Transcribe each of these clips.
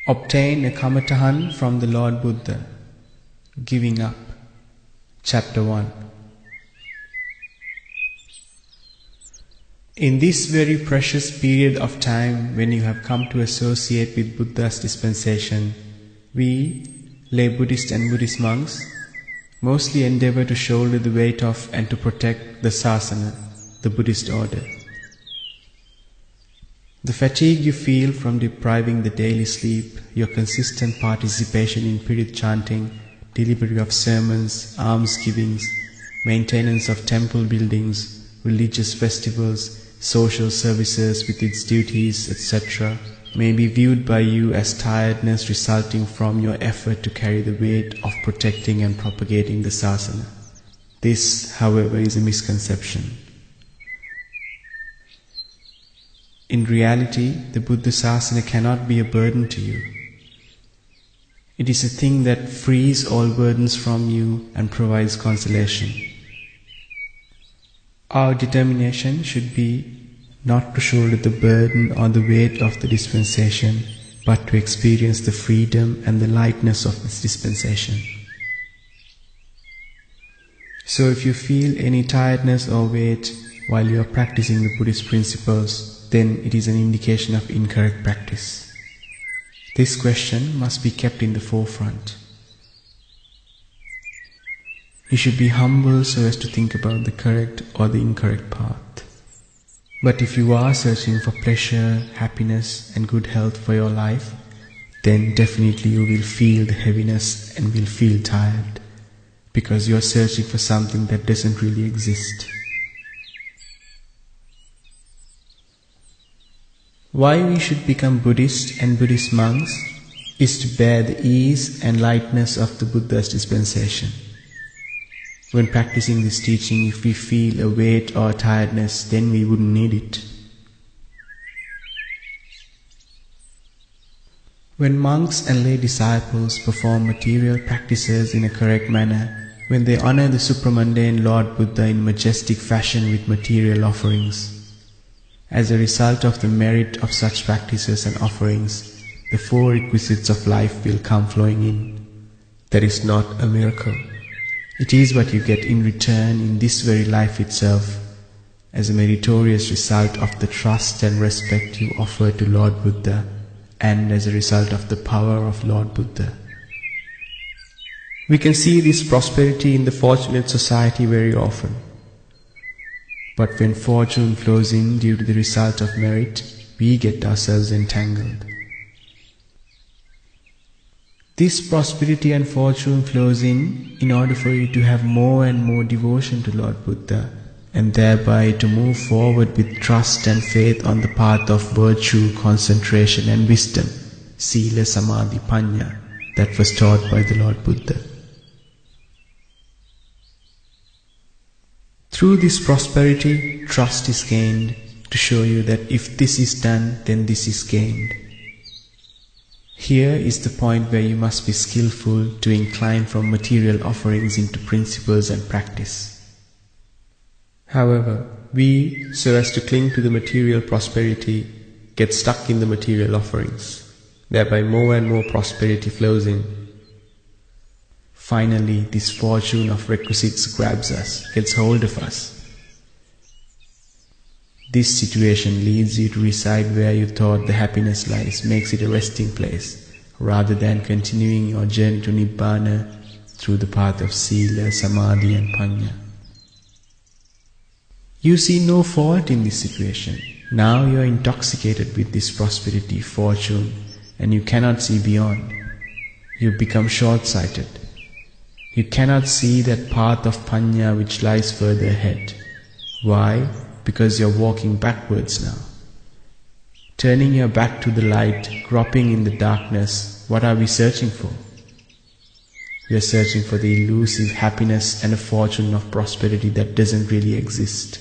Obtain a Kamatahan from the Lord Buddha. Giving up. Chapter 1. In this very precious period of time when you have come to associate with Buddha's dispensation, we, lay Buddhist and Buddhist monks, mostly endeavor to shoulder the weight of and to protect the sasana, the Buddhist order. The fatigue you feel from depriving the daily sleep, your consistent participation in period chanting, delivery of sermons, almsgivings, maintenance of temple buildings, religious festivals, social services with its duties, etc., may be viewed by you as tiredness resulting from your effort to carry the weight of protecting and propagating the sasana. This, however, is a misconception. In reality, the Buddha Sasana cannot be a burden to you. It is a thing that frees all burdens from you and provides consolation. Our determination should be not to shoulder the burden or the weight of the dispensation, but to experience the freedom and the lightness of this dispensation. So if you feel any tiredness or weight while you are practicing the Buddhist principles, then it is an indication of incorrect practice. This question must be kept in the forefront. You should be humble so as to think about the correct or the incorrect path. But if you are searching for pleasure, happiness and good health for your life, then definitely you will feel the heaviness and will feel tired, because you are searching for something that doesn't really exist. Why we should become Buddhist and Buddhist monks is to bear the ease and lightness of the Buddha's dispensation. When practicing this teaching, if we feel a weight or a tiredness, then we wouldn't need it. When monks and lay disciples perform material practices in a correct manner, when they honor the supramundane Lord Buddha in majestic fashion with material offerings, as a result of the merit of such practices and offerings, the four requisites of life will come flowing in. That is not a miracle. It is what you get in return in this very life itself, as a meritorious result of the trust and respect you offer to Lord Buddha, and as a result of the power of Lord Buddha. We can see this prosperity in the fortunate society very often. But when fortune flows in due to the result of merit, we get ourselves entangled. This prosperity and fortune flows in order for you to have more and more devotion to Lord Buddha, and thereby to move forward with trust and faith on the path of virtue, concentration and wisdom, Sila, Samadhi, Panya, that was taught by the Lord Buddha. Through this prosperity, trust is gained to show you that if this is done, then this is gained. Here is the point where you must be skillful to incline from material offerings into principles and practice. However, we, so as to cling to the material prosperity, get stuck in the material offerings. Thereby more and more prosperity flows in. Finally, this fortune of requisites grabs us, gets hold of us. This situation leads you to reside where you thought the happiness lies, makes it a resting place, rather than continuing your journey to Nibbana through the path of Sila, Samadhi and Panya. You see no fault in this situation. Now you are intoxicated with this prosperity, fortune, and you cannot see beyond. You become short-sighted. You cannot see that path of Panya which lies further ahead. Why? Because you are walking backwards now. Turning your back to the light, groping in the darkness, what are we searching for? We are searching for the elusive happiness and a fortune of prosperity that doesn't really exist.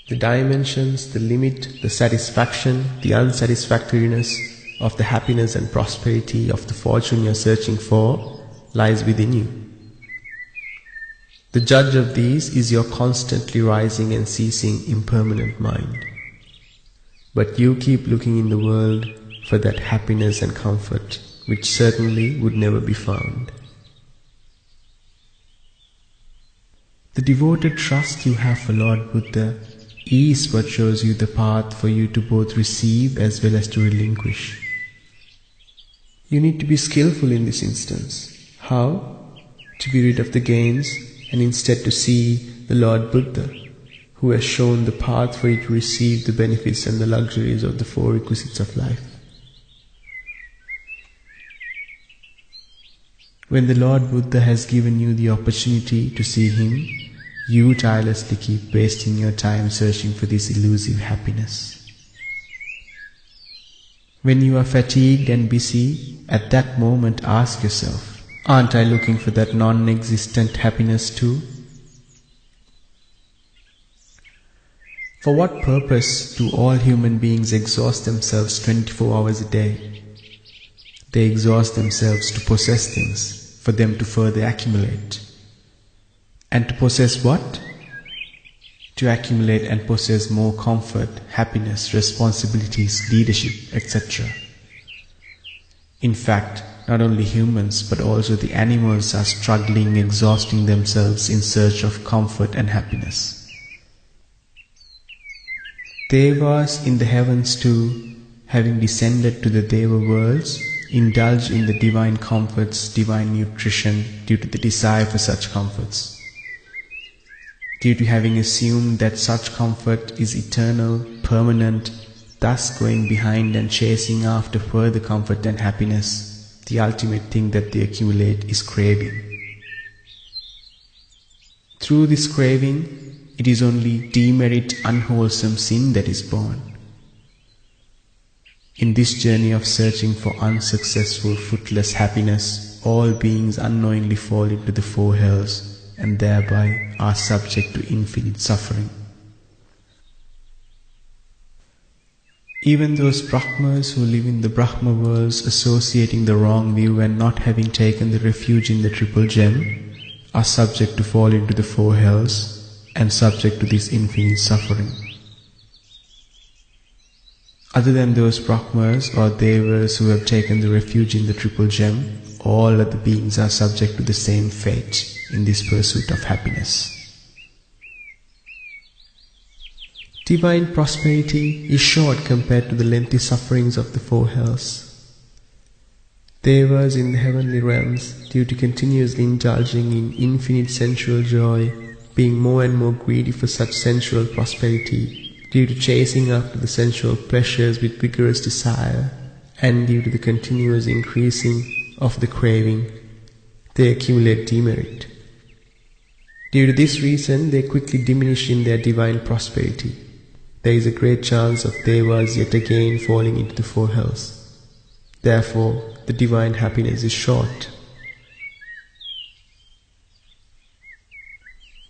The dimensions, the limit, the satisfaction, the unsatisfactoriness of the happiness and prosperity of the fortune you are searching for lies within you. The judge of these is your constantly rising and ceasing impermanent mind. but you keep looking in the world for that happiness and comfort, which certainly would never be found. The devoted trust you have for Lord Buddha is what shows you the path for you to both receive as well as to relinquish. You need to be skillful in this instance. How? To be rid of the gains and instead to see the Lord Buddha, who has shown the path for you to receive the benefits and the luxuries of the four requisites of life. When the Lord Buddha has given you the opportunity to see Him, you tirelessly keep wasting your time searching for this elusive happiness. When you are fatigued and busy, at that moment ask yourself, aren't I looking for that non-existent happiness too? For what purpose do all human beings exhaust themselves 24 hours a day? They exhaust themselves to possess things, for them to further accumulate. And to possess what? To accumulate and possess more comfort, happiness, responsibilities, leadership, etc. In fact, not only humans but also the animals are struggling, exhausting themselves in search of comfort and happiness. Devas in the heavens too, having descended to the Deva worlds, indulge in the divine comforts, divine nutrition due to the desire for such comforts. Due to having assumed that such comfort is eternal, permanent, thus going behind and chasing after further comfort and happiness, the ultimate thing that they accumulate is craving. Through this craving, it is only demerit, unwholesome sin that is born. In this journey of searching for unsuccessful, fruitless happiness, all beings unknowingly fall into the four hells and thereby are subject to infinite suffering. Even those Brahmas who live in the Brahma worlds associating the wrong view and not having taken the refuge in the triple gem are subject to fall into the four hells and subject to this infinite suffering. Other than those Brahmas or Devas who have taken the refuge in the triple gem, all other beings are subject to the same fate in this pursuit of happiness. Divine prosperity is short compared to the lengthy sufferings of the four hells. Devas in the heavenly realms, due to continuously indulging in infinite sensual joy, being more and more greedy for such sensual prosperity, due to chasing after the sensual pleasures with vigorous desire, and due to the continuous increasing of the craving, they accumulate demerit. Due to this reason, they quickly diminish in their divine prosperity. There is a great chance of Devas yet again falling into the four hells. Therefore, the divine happiness is short.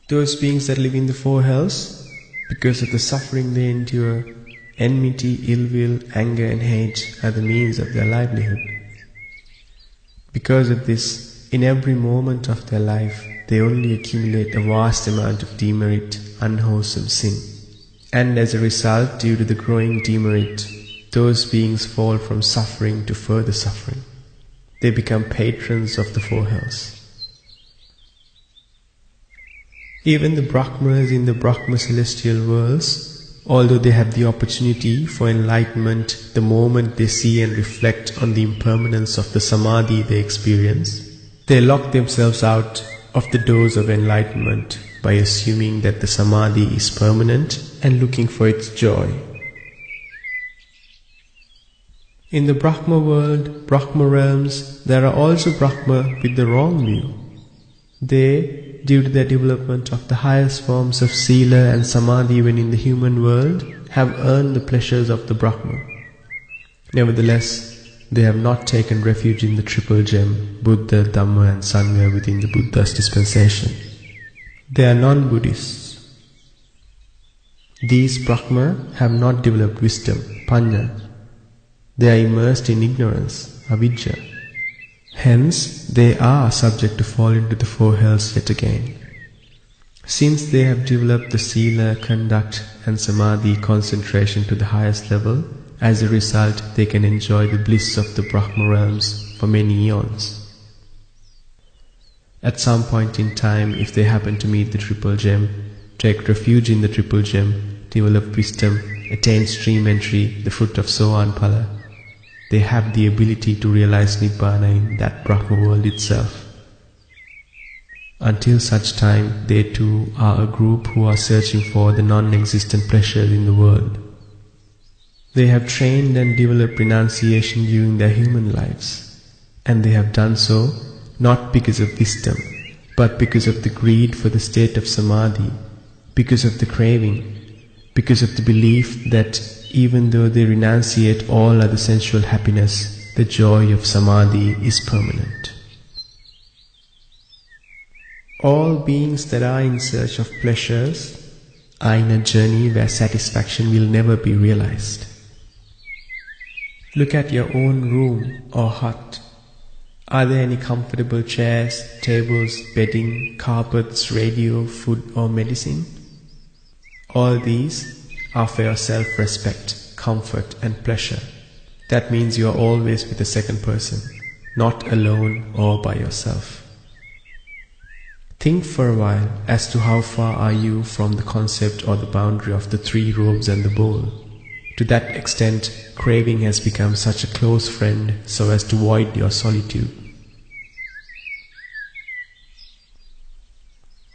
Those beings that live in the four hells, because of the suffering they endure, enmity, ill will, anger and hate are the means of their livelihood. Because of this, in every moment of their life, they only accumulate a vast amount of demerit, unwholesome sin. And as a result, due to the growing demerit, those beings fall from suffering to further suffering. They become patrons of the four hells. Even the Brahmas in the Brahma celestial worlds, although they have the opportunity for enlightenment the moment they see and reflect on the impermanence of the samadhi they experience, they lock themselves out of the doors of enlightenment by assuming that the samadhi is permanent and looking for its joy. In the Brahma world, Brahma realms, there are also Brahma with the wrong view. They, due to their development of the highest forms of Sila and Samadhi when in the human world, have earned the pleasures of the Brahma. Nevertheless, they have not taken refuge in the triple gem, Buddha, Dhamma and Sangha within the Buddha's dispensation. They are non-Buddhists. These Brahma have not developed wisdom, Panya. They are immersed in ignorance, Avidya. Hence, they are subject to fall into the four hells yet again. Since they have developed the sila, conduct and samadhi concentration to the highest level, as a result they can enjoy the bliss of the Brahma realms for many eons. At some point in time, if they happen to meet the triple gem, take refuge in the triple gem, develop wisdom, attain stream entry, the fruit of Sohan Phala, they have the ability to realize Nibbana in that Brahma world itself. Until such time, they too are a group who are searching for the non-existent pleasures in the world. They have trained and developed renunciation during their human lives, and they have done so not because of wisdom, but because of the greed for the state of samadhi, because of the craving, because of the belief that even though they renunciate all other sensual happiness, the joy of samadhi is permanent. All beings that are in search of pleasures are in a journey where satisfaction will never be realized. Look at your own room or hut. Are there any comfortable chairs, tables, bedding, carpets, radio, food or medicine? All these are for your self-respect, comfort and pleasure. That means you are always with a second person, not alone or by yourself. Think for a while as to how far are you from the concept or the boundary of the three robes and the bowl. To that extent, craving has become such a close friend so as to void your solitude.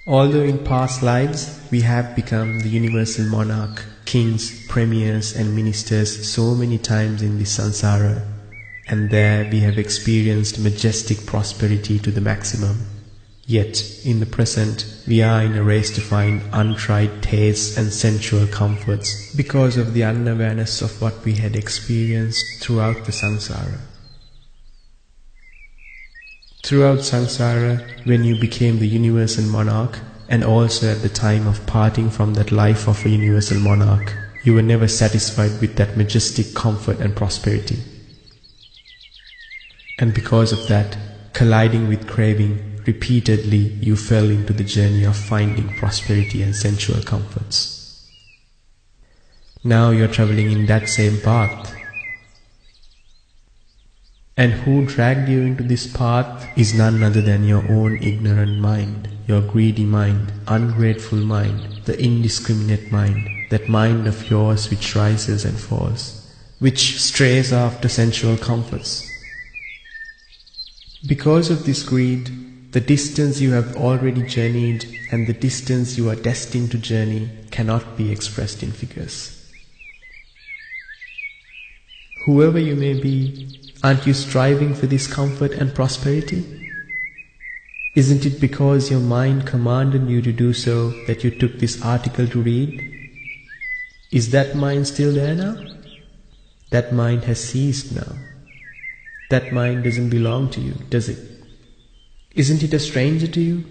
Although in past lives we have become the universal monarch, kings, premiers and ministers so many times in this samsara, and there we have experienced majestic prosperity to the maximum, yet in the present we are in a race to find untried tastes and sensual comforts because of the unawareness of what we had experienced throughout the samsara. Throughout samsara, when you became the universal monarch, and also at the time of parting from that life of a universal monarch, you were never satisfied with that majestic comfort and prosperity. And because of that, colliding with craving, repeatedly you fell into the journey of finding prosperity and sensual comforts. Now you are traveling in that same path. And who dragged you into this path is none other than your own ignorant mind, your greedy mind, ungrateful mind, the indiscriminate mind, that mind of yours which rises and falls, which strays after sensual comforts. Because of this greed, the distance you have already journeyed and the distance you are destined to journey cannot be expressed in figures. Whoever you may be, aren't you striving for this comfort and prosperity? Isn't it because your mind commanded you to do so that you took this article to read? Is that mind still there now? That mind has ceased now. That mind doesn't belong to you, does it? Isn't it a stranger to you?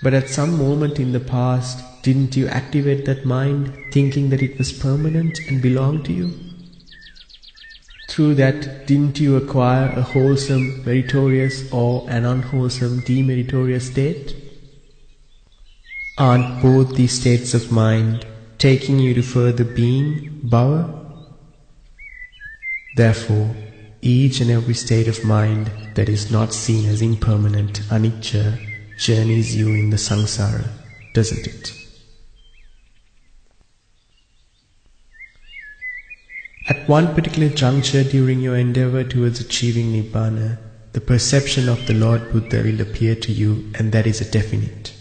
But at some moment in the past, didn't you activate that mind thinking that it was permanent and belonged to you? Through that, didn't you acquire a wholesome, meritorious or an unwholesome, demeritorious state? Aren't both these states of mind taking you to further being, bhava? Therefore, each and every state of mind that is not seen as impermanent, anicca, journeys you in the samsara, doesn't it? At one particular juncture during your endeavor towards achieving Nibbana, the perception of the Lord Buddha will appear to you, and that is a definite.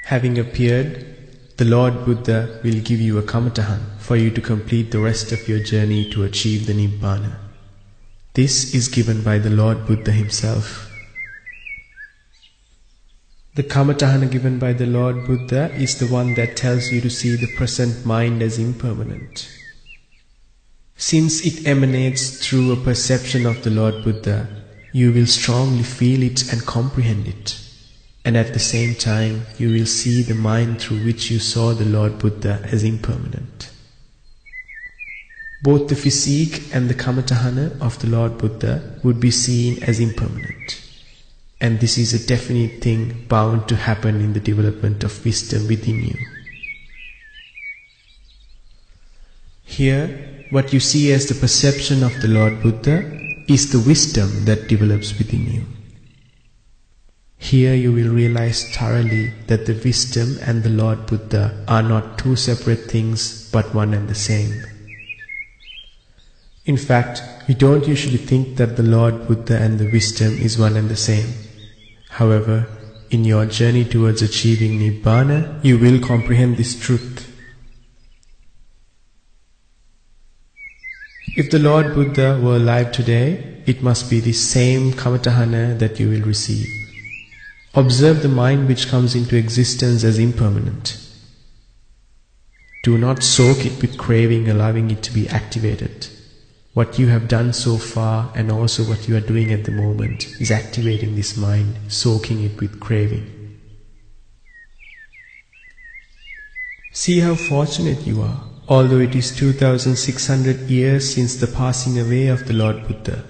Having appeared, the Lord Buddha will give you a Kamatahan for you to complete the rest of your journey to achieve the Nibbana. This is given by the Lord Buddha himself. The Kamatahan given by the Lord Buddha is the one that tells you to see the present mind as impermanent. Since it emanates through a perception of the Lord Buddha, you will strongly feel it and comprehend it. And at the same time, you will see the mind through which you saw the Lord Buddha as impermanent. Both the physique and the Kamatahana of the Lord Buddha would be seen as impermanent. And this is a definite thing bound to happen in the development of wisdom within you. Here, what you see as the perception of the Lord Buddha is the wisdom that develops within you. Here you will realize thoroughly that the wisdom and the Lord Buddha are not two separate things but one and the same. In fact, we don't usually think that the Lord Buddha and the wisdom is one and the same. However, in your journey towards achieving Nibbana, you will comprehend this truth. If the Lord Buddha were alive today, it must be the same Kamatahan that you will receive. Observe the mind which comes into existence as impermanent. Do not soak it with craving, allowing it to be activated. What you have done so far and also what you are doing at the moment is activating this mind, soaking it with craving. See how fortunate you are. Although it is 2600 years since the passing away of the Lord Buddha,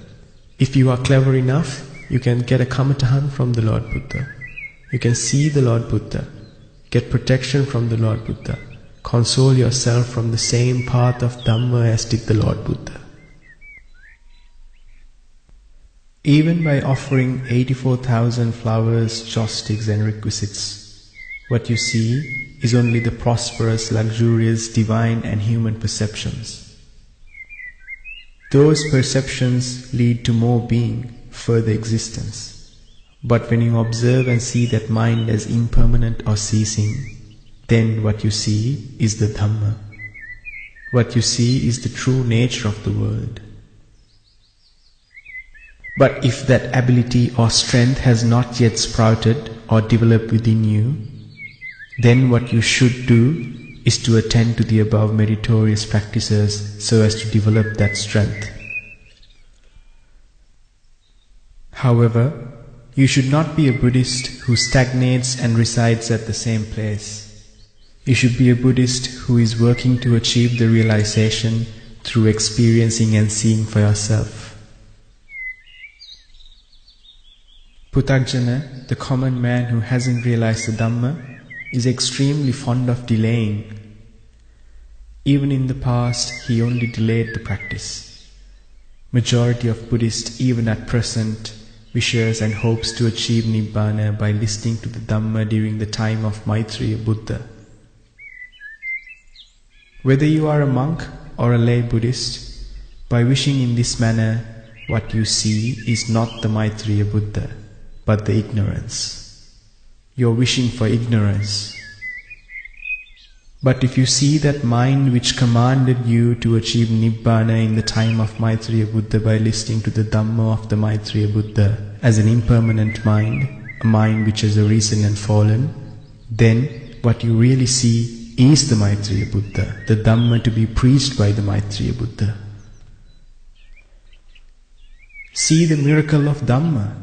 if you are clever enough, you can get a Kamatahan from the Lord Buddha. You can see the Lord Buddha, get protection from the Lord Buddha, console yourself from the same path of Dhamma as did the Lord Buddha. Even by offering 84,000 flowers, chopsticks and requisites, what you see is only the prosperous, luxurious, divine and human perceptions. Those perceptions lead to more being, further existence. But when you observe and see that mind as impermanent or ceasing, then what you see is the Dhamma. What you see is the true nature of the world. But if that ability or strength has not yet sprouted or developed within you, then what you should do is to attend to the above meritorious practices so as to develop that strength. However, you should not be a Buddhist who stagnates and resides at the same place. You should be a Buddhist who is working to achieve the realization through experiencing and seeing for yourself. Puthagjana, the common man who hasn't realized the Dhamma, is extremely fond of delaying. Even in the past, he only delayed the practice. Majority of Buddhists, even at present, wishes and hopes to achieve Nibbana by listening to the Dhamma during the time of Maitreya Buddha. Whether you are a monk or a lay Buddhist, by wishing in this manner, what you see is not the Maitreya Buddha, but the ignorance. You are wishing for ignorance. But if you see that mind which commanded you to achieve Nibbana in the time of Maitreya Buddha by listening to the Dhamma of the Maitreya Buddha as an impermanent mind, a mind which has arisen and fallen, then what you really see is the Maitreya Buddha, the Dhamma to be preached by the Maitreya Buddha. See the miracle of Dhamma.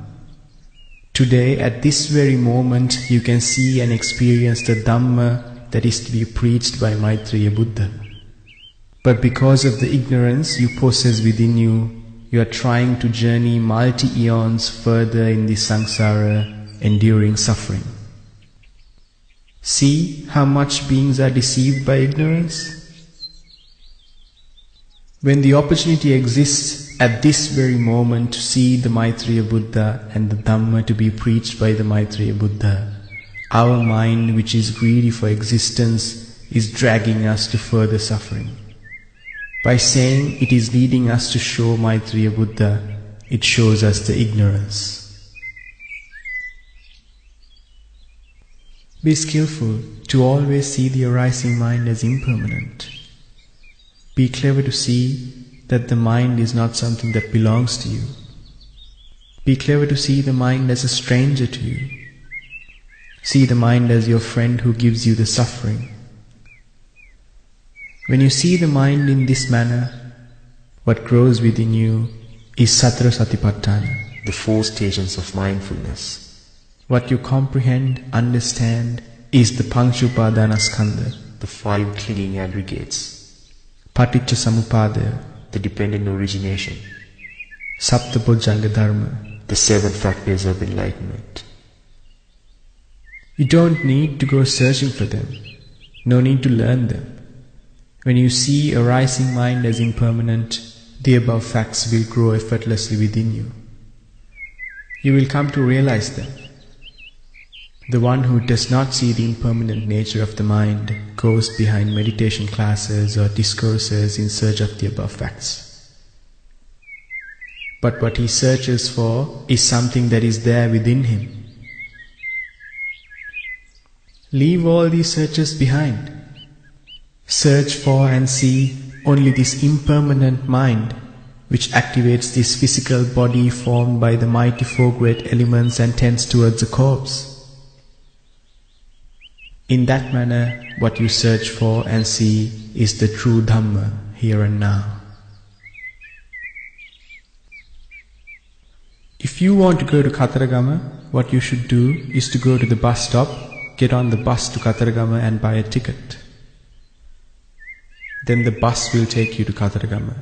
Today, at this very moment, you can see and experience the Dhamma that is to be preached by Maitreya Buddha. But because of the ignorance you possess within you, you are trying to journey multi-eons further in this samsara, enduring suffering. See how much beings are deceived by ignorance? When the opportunity exists at this very moment to see the Maitreya Buddha and the Dhamma to be preached by the Maitreya Buddha, our mind, which is greedy for existence, is dragging us to further suffering. By saying it is leading us to show Maitreya Buddha, it shows us the ignorance. Be skillful to always see the arising mind as impermanent. Be clever to see that the mind is not something that belongs to you. Be clever to see the mind as a stranger to you. See the mind as your friend who gives you the suffering. When you see the mind in this manner, what grows within you is Satara Satipatthana, the 4 stations of mindfulness. What you comprehend, understand, is the Panchupadanaskandha, the 5 clinging aggregates. Paticca Samuppada, the dependent origination. Saptabojjhanga Dharma, the 7 factors of enlightenment. You don't need to go searching for them. No need to learn them. When you see a rising mind as impermanent, the above facts will grow effortlessly within you. You will come to realize them. The one who does not see the impermanent nature of the mind goes behind meditation classes or discourses in search of the above facts. But what he searches for is something that is there within him. Leave all these searches behind. Search for and see only this impermanent mind which activates this physical body formed by the mighty 4 great elements and tends towards a corpse. In that manner, what you search for and see is the true Dhamma here and now. If you want to go to Kataragama, what you should do is to go to the bus stop, get on the bus to Kataragama and buy a ticket. Then the bus will take you to Kataragama.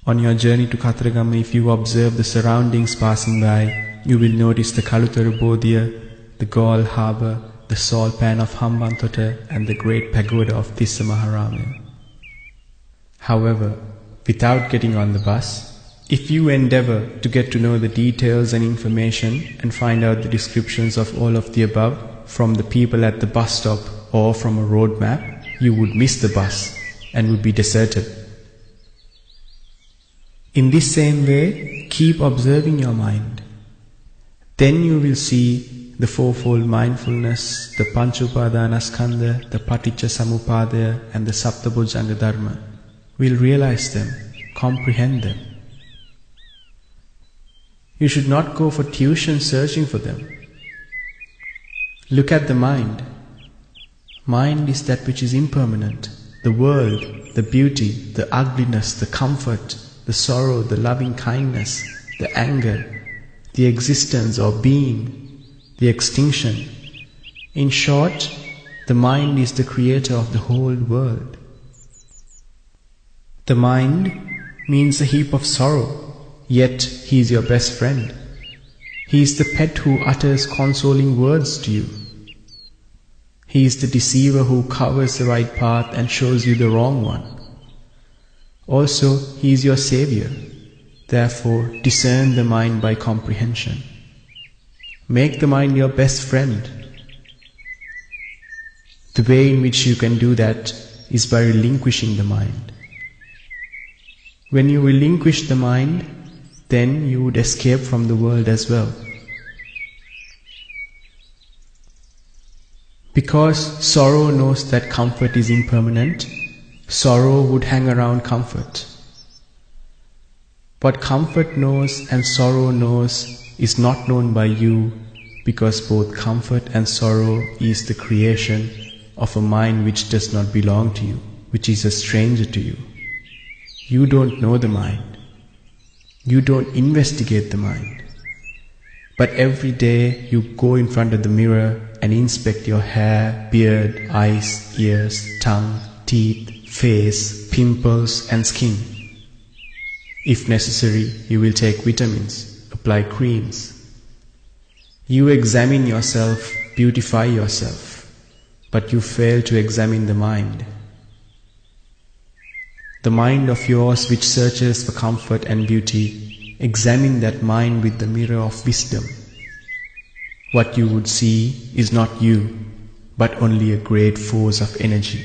On your journey to Kataragama, if you observe the surroundings passing by, you will notice the Kalutara Bodhiya, the Gaul harbour, the salt pan of Hambantota and the great pagoda of Tissa Maharama. However, without getting on the bus, if you endeavour to get to know the details and information and find out the descriptions of all of the above from the people at the bus stop or from a road map, you would miss the bus and would be deserted. In this same way, keep observing your mind. Then you will see the fourfold mindfulness, the Panchupadanaskandha, the Paticca Samuppadaya and the Saptabhujanga Dharma. We'll realize them, comprehend them. You should not go for tuition searching for them. Look at the mind. Mind is that which is impermanent. The world, the beauty, the ugliness, the comfort, the sorrow, the loving kindness, the anger, the existence or being, the extinction. In short, the mind is the creator of the whole world. The mind means a heap of sorrow, yet he is your best friend. He is the pet who utters consoling words to you. He is the deceiver who covers the right path and shows you the wrong one. Also, he is your savior. Therefore, discern the mind by comprehension. Make the mind your best friend. The way in which you can do that is by relinquishing the mind. When you relinquish the mind, then you would escape from the world as well. Because sorrow knows that comfort is impermanent, sorrow would hang around comfort. What comfort knows and sorrow knows is not known by you, because both comfort and sorrow is the creation of a mind which does not belong to you, which is a stranger to you. You don't know the mind. You don't investigate the mind. But every day you go in front of the mirror and inspect your hair, beard, eyes, ears, tongue, teeth, face, pimples and skin. If necessary, you will take vitamins, apply creams. You examine yourself, beautify yourself, but you fail to examine the mind. The mind of yours which searches for comfort and beauty, examine that mind with the mirror of wisdom. What you would see is not you, but only a great force of energy.